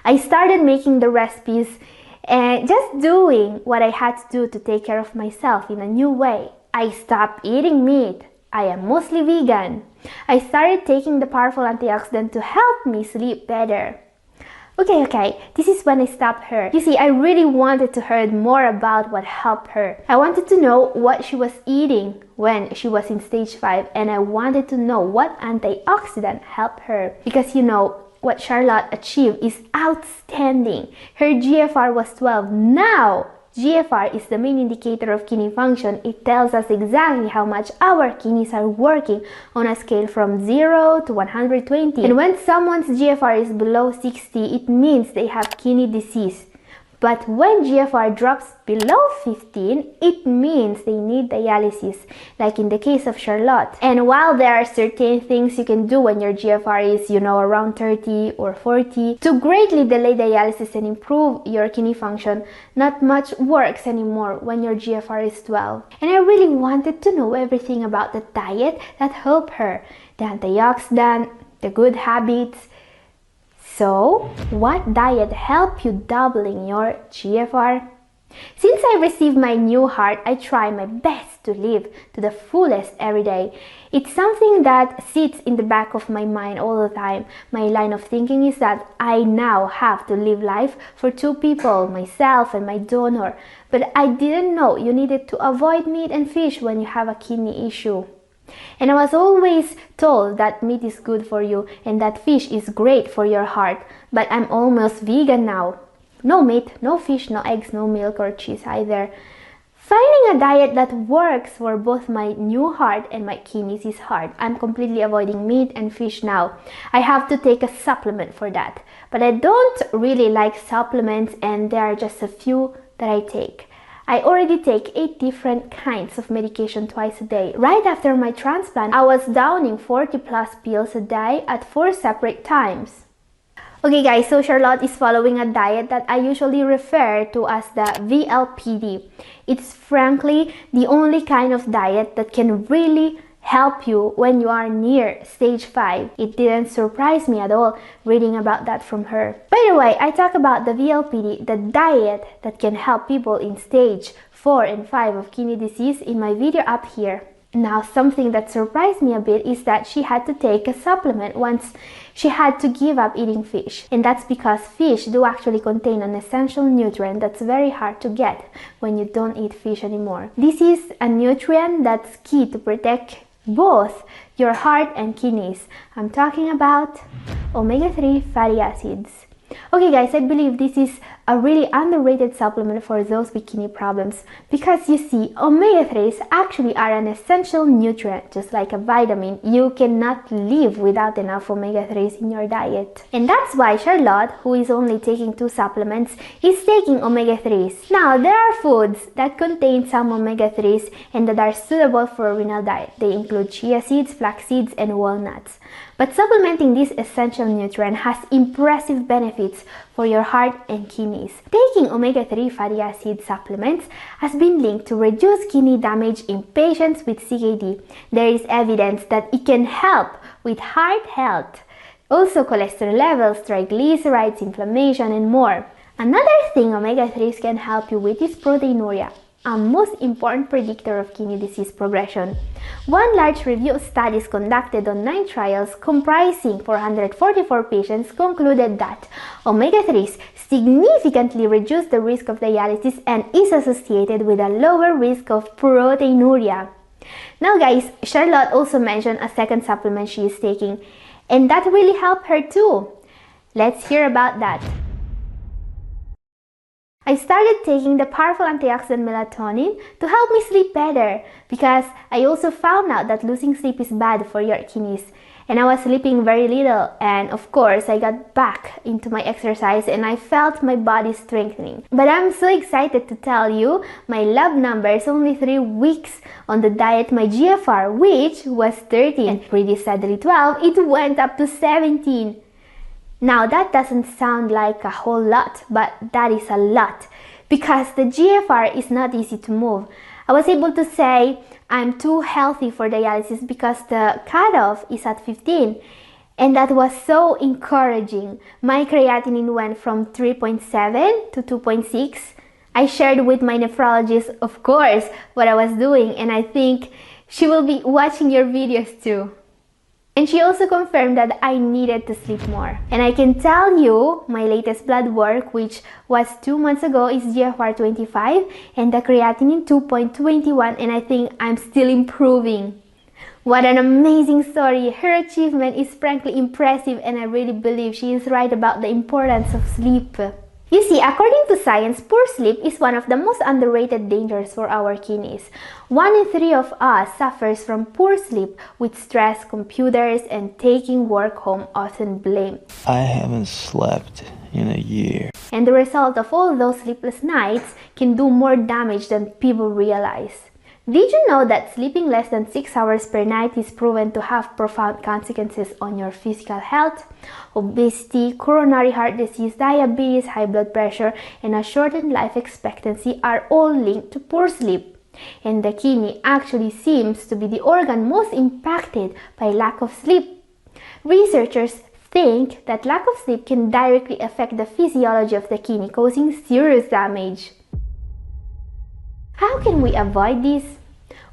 I started making the recipes and just doing what I had to do to take care of myself in a new way. I stopped eating meat. I am mostly vegan. I started taking the powerful antioxidant to help me sleep better. Okay, this is when I stopped her. You see, I really wanted to hear more about what helped her. I wanted to know what she was eating when she was in stage 5, and I wanted to know what antioxidant helped her. Because you know, what Charlotte achieved is outstanding. Her GFR was 12. Now, GFR is the main indicator of kidney function. It tells us exactly how much our kidneys are working on a scale from 0 to 120. And when someone's GFR is below 60, it means they have kidney disease. But when GFR drops below 15, it means they need dialysis, like in the case of Charlotte. And while there are certain things you can do when your GFR is, around 30 or 40 to greatly delay dialysis and improve your kidney function, not much works anymore when your GFR is 12. And I really wanted to know everything about the diet that helped her, the antioxidant, the good habits. So, what diet helped you doubling your GFR? Since I received my new heart, I try my best to live to the fullest every day. It's something that sits in the back of my mind all the time. My line of thinking is that I now have to live life for 2 people, myself and my donor. But I didn't know you needed to avoid meat and fish when you have a kidney issue. And I was always told that meat is good for you and that fish is great for your heart. But I'm almost vegan now. No meat, no fish, no eggs, no milk or cheese either. Finding a diet that works for both my new heart and my kidneys is hard. I'm completely avoiding meat and fish now. I have to take a supplement for that. But I don't really like supplements, and there are just a few that I take. I already take 8 different kinds of medication twice a day. Right after my transplant, I was downing 40 plus pills a day at 4 separate times. Okay guys, so Charlotte is following a diet that I usually refer to as the VLPD. It's frankly the only kind of diet that can really help you when you are near stage 5. It didn't surprise me at all reading about that from her. By the way, I talk about the VLPD, the diet that can help people in stage 4 and 5 of kidney disease, in my video up here. Now, something that surprised me a bit is that she had to take a supplement once she had to give up eating fish. And that's because fish do actually contain an essential nutrient that's very hard to get when you don't eat fish anymore. This is a nutrient that's key to protect both your heart and kidneys. I'm talking about omega-3 fatty acids. Okay guys, I believe this is a really underrated supplement for those with kidney problems, because you see, omega-3s actually are an essential nutrient, just like a vitamin. You cannot live without enough omega-3s in your diet. And that's why Charlotte, who is only taking 2 supplements, is taking omega-3s. Now, there are foods that contain some omega-3s and that are suitable for a renal diet. They include chia seeds, flax seeds, and walnuts. But supplementing this essential nutrient has impressive benefits for your heart and kidneys. Taking omega-3 fatty acid supplements has been linked to reduce kidney damage in patients with CKD. There is evidence that it can help with heart health, also cholesterol levels, triglycerides, inflammation, and more. Another thing omega-3s can help you with is proteinuria, a most important predictor of kidney disease progression. One large review of studies conducted on 9 trials comprising 444 patients concluded that omega-3s significantly reduce the risk of dialysis and is associated with a lower risk of proteinuria. Now guys, Charlotte also mentioned a second supplement she is taking, and that really helped her too. Let's hear about that. I started taking the powerful antioxidant melatonin to help me sleep better, because I also found out that losing sleep is bad for your kidneys. And I was sleeping very little, and of course I got back into my exercise and I felt my body strengthening. But I'm so excited to tell you, my lab numbers only 3 weeks on the diet, my GFR, which was 13 and pretty sadly 12, it went up to 17. Now that doesn't sound like a whole lot, but that is a lot because the GFR is not easy to move. I was able to say I'm too healthy for dialysis because the cutoff is at 15, and that was so encouraging. My creatinine went from 3.7 to 2.6. I shared with my nephrologist, of course, what I was doing, and I think she will be watching your videos too. And she also confirmed that I needed to sleep more. And I can tell you, my latest blood work, which was 2 months ago, is GFR 25 and the creatinine 2.21, and I think I'm still improving. What an amazing story! Her achievement is frankly impressive, and I really believe she is right about the importance of sleep. You see, according to science, poor sleep is one of the most underrated dangers for our kidneys. 1 in 3 of us suffers from poor sleep, with stress, computers, and taking work home often blamed. I haven't slept in a year. And the result of all those sleepless nights can do more damage than people realize. Did you know that sleeping less than 6 hours per night is proven to have profound consequences on your physical health? Obesity, coronary heart disease, diabetes, high blood pressure, and a shortened life expectancy are all linked to poor sleep. And the kidney actually seems to be the organ most impacted by lack of sleep. Researchers think that lack of sleep can directly affect the physiology of the kidney, causing serious damage. How can we avoid this?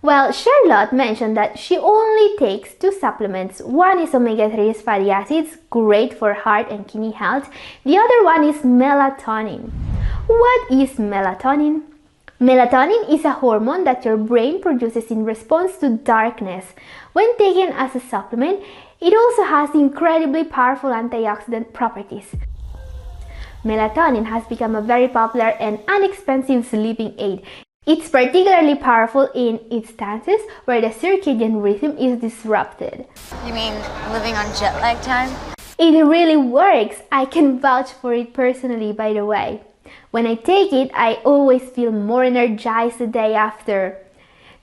Well, Charlotte mentioned that she only takes 2 supplements. One is omega-3 fatty acids, great for heart and kidney health. The other one is melatonin. What is melatonin? Melatonin is a hormone that your brain produces in response to darkness. When taken as a supplement, it also has incredibly powerful antioxidant properties. Melatonin has become a very popular and inexpensive sleeping aid. It's particularly powerful in instances where the circadian rhythm is disrupted. You mean living on jet lag time? It really works! I can vouch for it personally, by the way. When I take it, I always feel more energized the day after.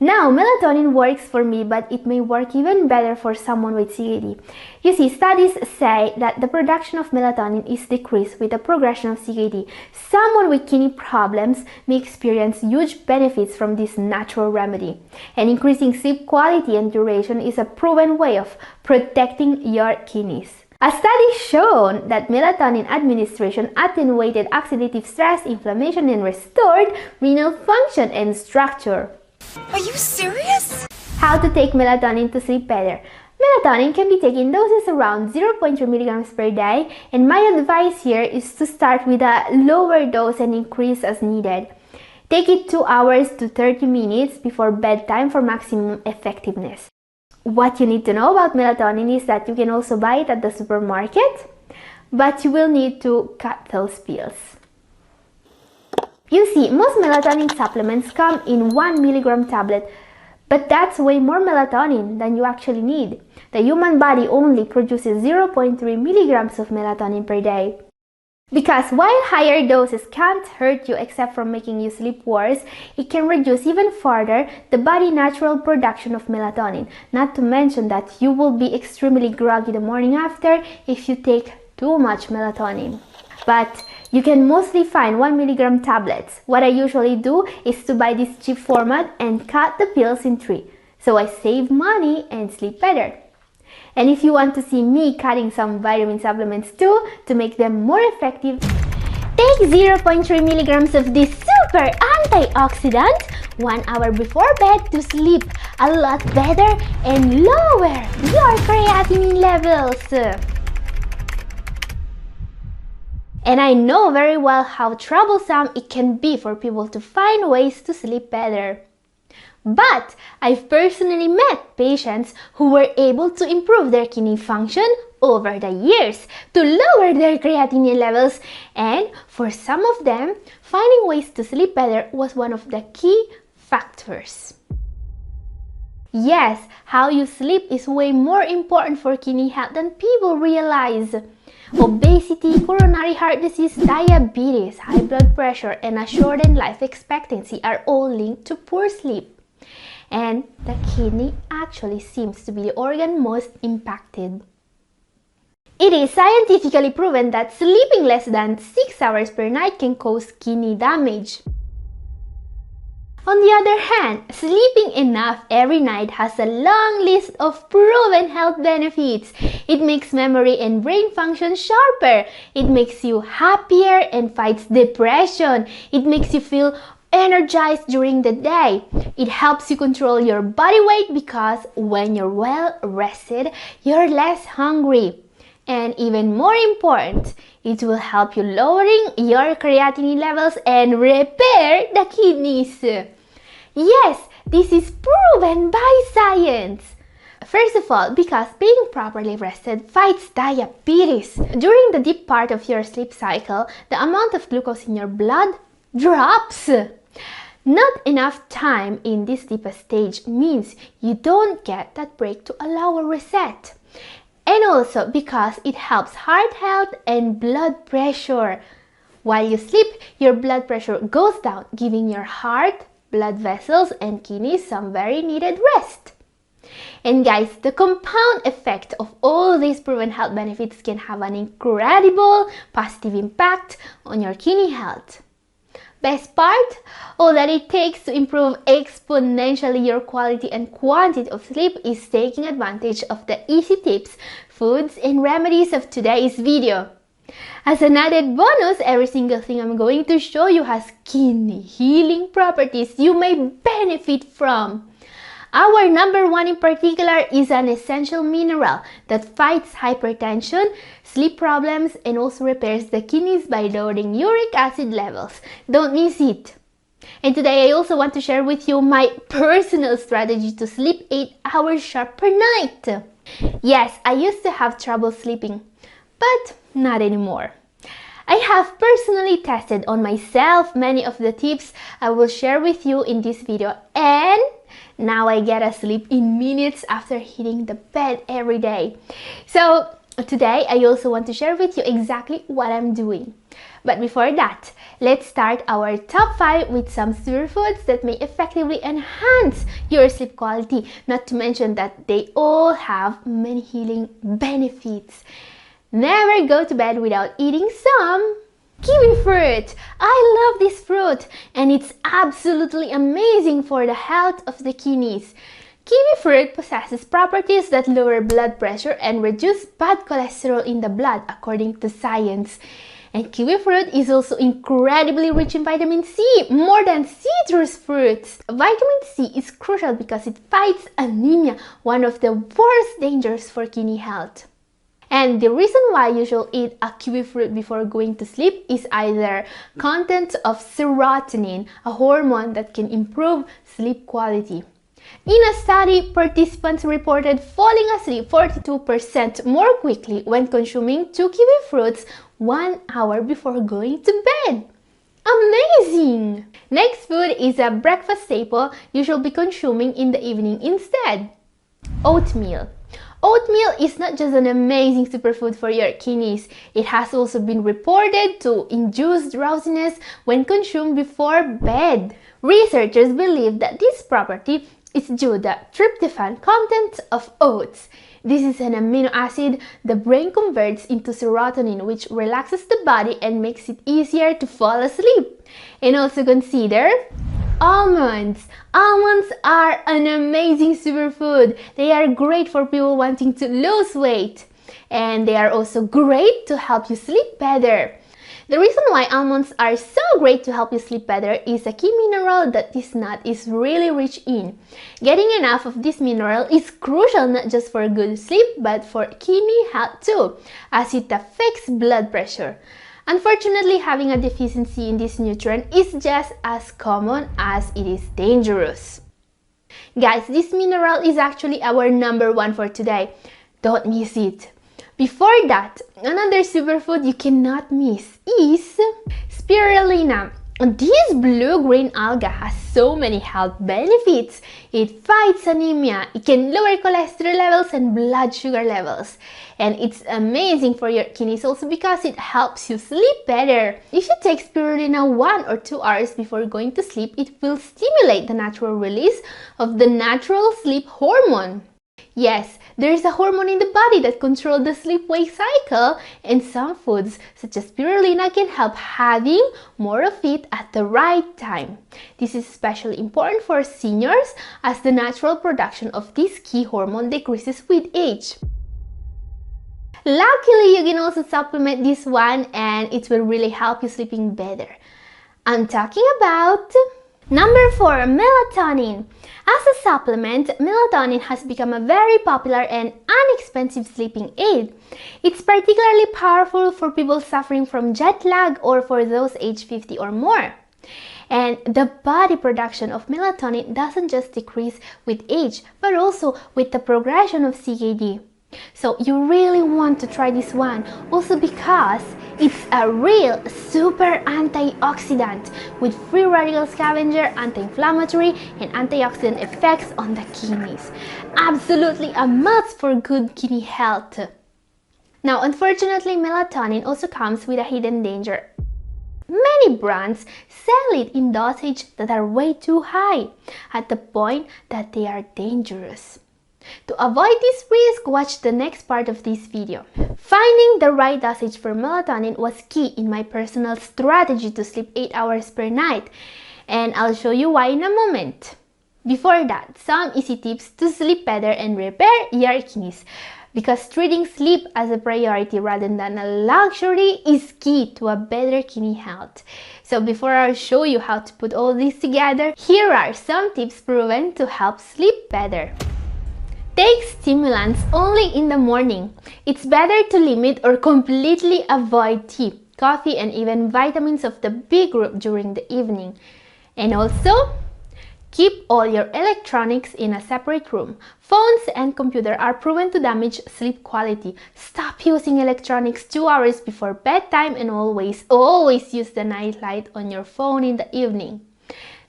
Now, melatonin works for me, but it may work even better for someone with CKD. You see, studies say that the production of melatonin is decreased with the progression of CKD. Someone with kidney problems may experience huge benefits from this natural remedy. And increasing sleep quality and duration is a proven way of protecting your kidneys. A study showed that melatonin administration attenuated oxidative stress, inflammation, and restored renal function and structure. Are you serious? How to take melatonin to sleep better? Melatonin can be taken in doses around 0.3 milligrams per day, and my advice here is to start with a lower dose and increase as needed. Take it 2 hours to 30 minutes before bedtime for maximum effectiveness. What you need to know about melatonin is that you can also buy it at the supermarket, but you will need to cut those pills. You see, most melatonin supplements come in 1 milligram tablet, but that's way more melatonin than you actually need. The human body only produces 0.3 milligrams of melatonin per day. Because while higher doses can't hurt you except for making you sleep worse, it can reduce even further the body's natural production of melatonin. Not to mention that you will be extremely groggy the morning after if you take too much melatonin. But you can mostly find 1 milligram tablets. What I usually do is to buy this cheap format and cut the pills in 3. So I save money and sleep better. And if you want to see me cutting some vitamin supplements too to make them more effective, take 0.3 milligrams of this super antioxidant 1 hour before bed to sleep a lot better and lower your creatinine levels. And I know very well how troublesome it can be for people to find ways to sleep better. But I've personally met patients who were able to improve their kidney function over the years to lower their creatinine levels, and for some of them, finding ways to sleep better was one of the key factors. Yes, how you sleep is way more important for kidney health than people realize. Obesity, coronary heart disease, diabetes, high blood pressure, and a shortened life expectancy are all linked to poor sleep. And the kidney actually seems to be the organ most impacted. It is scientifically proven that sleeping less than 6 hours per night can cause kidney damage. On the other hand, sleeping enough every night has a long list of proven health benefits. It makes memory and brain function sharper. It makes you happier and fights depression. It makes you feel energized during the day. It helps you control your body weight because when you're well rested, you're less hungry. And even more important, it will help you lowering your creatinine levels and repair the kidneys. Yes, this is proven by science. First of all, because being properly rested fights diabetes. During the deep part of your sleep cycle, the amount of glucose in your blood drops. Not enough time in this deepest stage means you don't get that break to allow a reset. And also because it helps heart health and blood pressure. While you sleep, your blood pressure goes down, giving your heart, blood vessels, and kidneys some very needed rest. And guys, the compound effect of all these proven health benefits can have an incredible positive impact on your kidney health. Best part? All that it takes to improve exponentially your quality and quantity of sleep is taking advantage of the easy tips, foods, and remedies of today's video. As an added bonus, every single thing I'm going to show you has kidney healing properties you may benefit from. Our number one in particular is an essential mineral that fights hypertension, sleep problems, and also repairs the kidneys by lowering uric acid levels. Don't miss it! And today I also want to share with you my personal strategy to sleep 8 hours sharp per night. Yes, I used to have trouble sleeping, but not anymore. I have personally tested on myself many of the tips I will share with you in this video, and now I get asleep in minutes after hitting the bed every day. So today I also want to share with you exactly what I'm doing. But before that, let's start our top 5 with some superfoods that may effectively enhance your sleep quality, not to mention that they all have many healing benefits. Never go to bed without eating some kiwi fruit. I love this fruit and it's absolutely amazing for the health of the kidneys. Kiwi fruit possesses properties that lower blood pressure and reduce bad cholesterol in the blood according to science. And kiwi fruit is also incredibly rich in vitamin C, more than citrus fruits. Vitamin C is crucial because it fights anemia, one of the worst dangers for kidney health. And the reason why you should eat a kiwi fruit before going to sleep is either content of serotonin, a hormone that can improve sleep quality. In a study, participants reported falling asleep 42% more quickly when consuming 2 kiwi fruits 1 hour before going to bed. Amazing! Next food is a breakfast staple you should be consuming in the evening instead. Oatmeal. Oatmeal is not just an amazing superfood for your kidneys, it has also been reported to induce drowsiness when consumed before bed. Researchers believe that this property is due to the tryptophan content of oats. This is an amino acid the brain converts into serotonin, which relaxes the body and makes it easier to fall asleep. And also consider almonds. Almonds are an amazing superfood. They are great for people wanting to lose weight. And they are also great to help you sleep better. The reason why almonds are so great to help you sleep better is a key mineral that this nut is really rich in. Getting enough of this mineral is crucial not just for good sleep but for kidney health too, as it affects blood pressure. Unfortunately, having a deficiency in this nutrient is just as common as it is dangerous. Guys, this mineral is actually our number one for today. Don't miss it. Before that, another superfood you cannot miss is spirulina. This blue-green alga has so many health benefits. It fights anemia, it can lower cholesterol levels and blood sugar levels. And it's amazing for your kidneys also because it helps you sleep better. If you take spirulina 1 or 2 hours before going to sleep, it will stimulate the natural release of the natural sleep hormone. Yes, there is a hormone in the body that controls the sleep-wake cycle, and some foods such as spirulina can help having more of it at the right time. This is especially important for seniors as the natural production of this key hormone decreases with age. Luckily, you can also supplement this one and it will really help you sleeping better. I'm talking about number 4, melatonin. As a supplement, melatonin has become a very popular and inexpensive sleeping aid. It's particularly powerful for people suffering from jet lag or for those aged 50 or more. And the body production of melatonin doesn't just decrease with age, but also with the progression of CKD. So you really want to try this one, also because it's a real super antioxidant with free radical scavenger, anti-inflammatory and antioxidant effects on the kidneys. Absolutely a must for good kidney health. Now, unfortunately, melatonin also comes with a hidden danger. Many brands sell it in dosage that are way too high, at the point that they are dangerous. To avoid this risk, watch the next part of this video. Finding the right dosage for melatonin was key in my personal strategy to sleep 8 hours per night, and I'll show you why in a moment. Before that, some easy tips to sleep better and repair your kidneys, because treating sleep as a priority rather than a luxury is key to a better kidney health. So before I show you how to put all this together, here are some tips proven to help sleep better. Take stimulants only in the morning. It's better to limit or completely avoid tea, coffee, and even vitamins of the B group during the evening. And also, keep all your electronics in a separate room. Phones and computers are proven to damage sleep quality. Stop using electronics 2 hours before bedtime and always use the night light on your phone in the evening.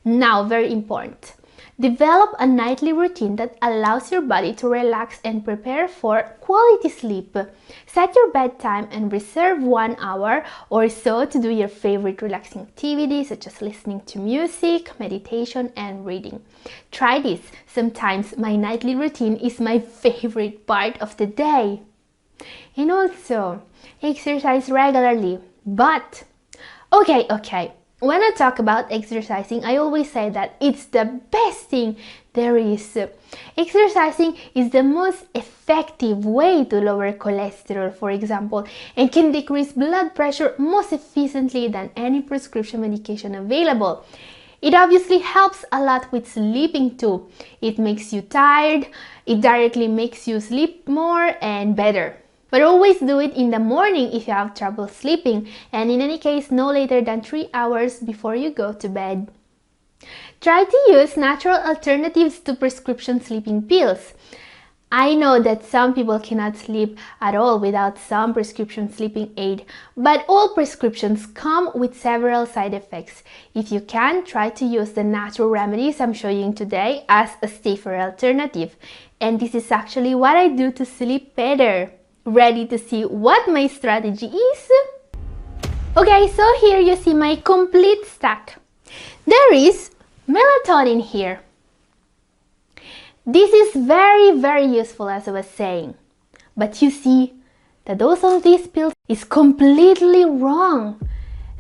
Now, very important. Develop a nightly routine that allows your body to relax and prepare for quality sleep. Set your bedtime and reserve 1 hour or so to do your favorite relaxing activities such as listening to music, meditation, and reading. Try this. Sometimes my nightly routine is my favorite part of the day. And also, exercise regularly. But, okay. When I talk about exercising, I always say that it's the best thing there is. Exercising is the most effective way to lower cholesterol, for example, and can decrease blood pressure most efficiently than any prescription medication available. It obviously helps a lot with sleeping too. It makes you tired, it directly makes you sleep more and better. But always do it in the morning if you have trouble sleeping, and in any case no later than 3 hours before you go to bed. Try to use natural alternatives to prescription sleeping pills. I know that some people cannot sleep at all without some prescription sleeping aid, but all prescriptions come with several side effects. If you can, try to use the natural remedies I'm showing you today as a safer alternative. And this is actually what I do to sleep better. Ready to see what my strategy is? Okay, so here you see my complete stack. There is melatonin here. This is very useful, as I was saying. But you see, the dose of these pills is completely wrong.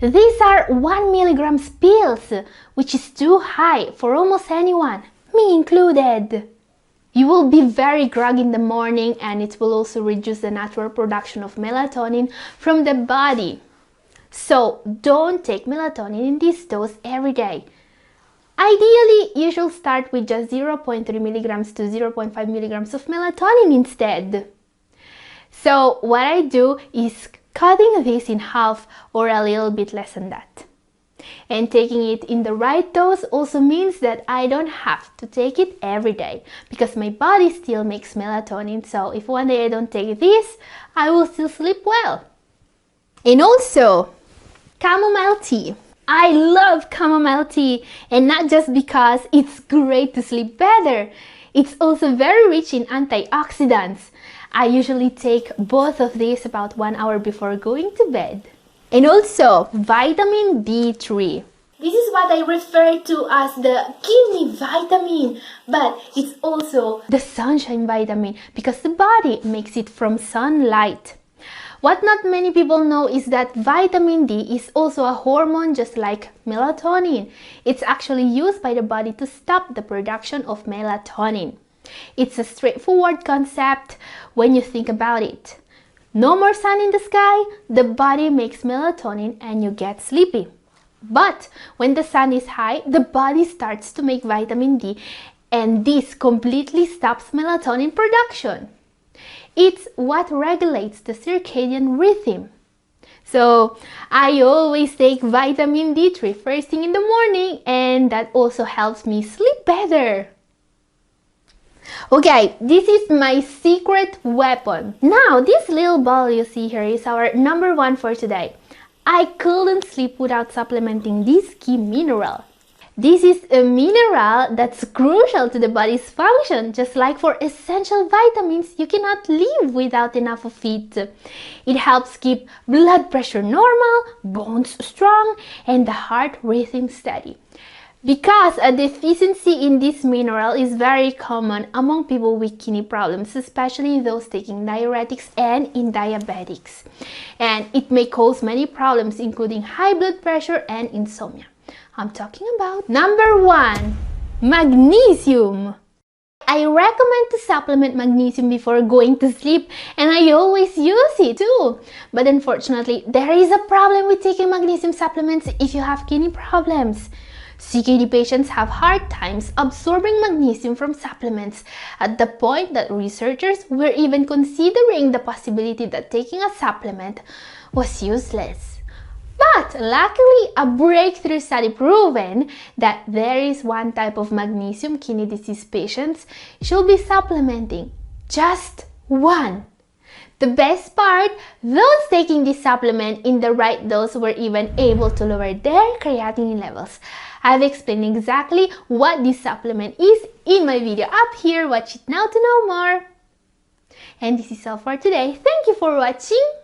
These are 1 milligram pills, which is too high for almost anyone, me included. You will be very groggy in the morning, and it will also reduce the natural production of melatonin from the body. So don't take melatonin in this dose every day. Ideally, you should start with just 0.3 milligrams to 0.5 milligrams of melatonin instead. So what I do is cutting this in half or a little bit less than that. And taking it in the right dose also means that I don't have to take it every day, because my body still makes melatonin, so if one day I don't take this, I will still sleep well. And also, chamomile tea. I love chamomile tea, and not just because it's great to sleep better, it's also very rich in antioxidants. I usually take both of these about 1 hour before going to bed. And also vitamin D3. This is what I refer to as the kidney vitamin, but it's also the sunshine vitamin because the body makes it from sunlight. What not many people know is that vitamin D is also a hormone just like melatonin. It's actually used by the body to stop the production of melatonin. It's a straightforward concept when you think about it. No more sun in the sky, the body makes melatonin and you get sleepy. But when the sun is high, the body starts to make vitamin D and this completely stops melatonin production. It's what regulates the circadian rhythm. So I always take vitamin D3 first thing in the morning and that also helps me sleep better. Okay, this is my secret weapon. Now, this little ball you see here is our number one for today. I couldn't sleep without supplementing this key mineral. This is a mineral that's crucial to the body's function. Just like for essential vitamins, you cannot live without enough of it. It helps keep blood pressure normal, bones strong, and the heart rhythm steady. Because a deficiency in this mineral is very common among people with kidney problems, especially those taking diuretics and in diabetics. And it may cause many problems including high blood pressure and insomnia. I'm talking about number 1, magnesium. I recommend to supplement magnesium before going to sleep and I always use it too. But unfortunately, there is a problem with taking magnesium supplements if you have kidney problems. CKD patients have hard times absorbing magnesium from supplements at the point that researchers were even considering the possibility that taking a supplement was useless. But luckily, a breakthrough study proven that there is one type of magnesium kidney disease patients should be supplementing. Just one. The best part, those taking this supplement in the right dose were even able to lower their creatinine levels. I've explained exactly what this supplement is in my video up here. Watch it now to know more. And this is all for today. Thank you for watching.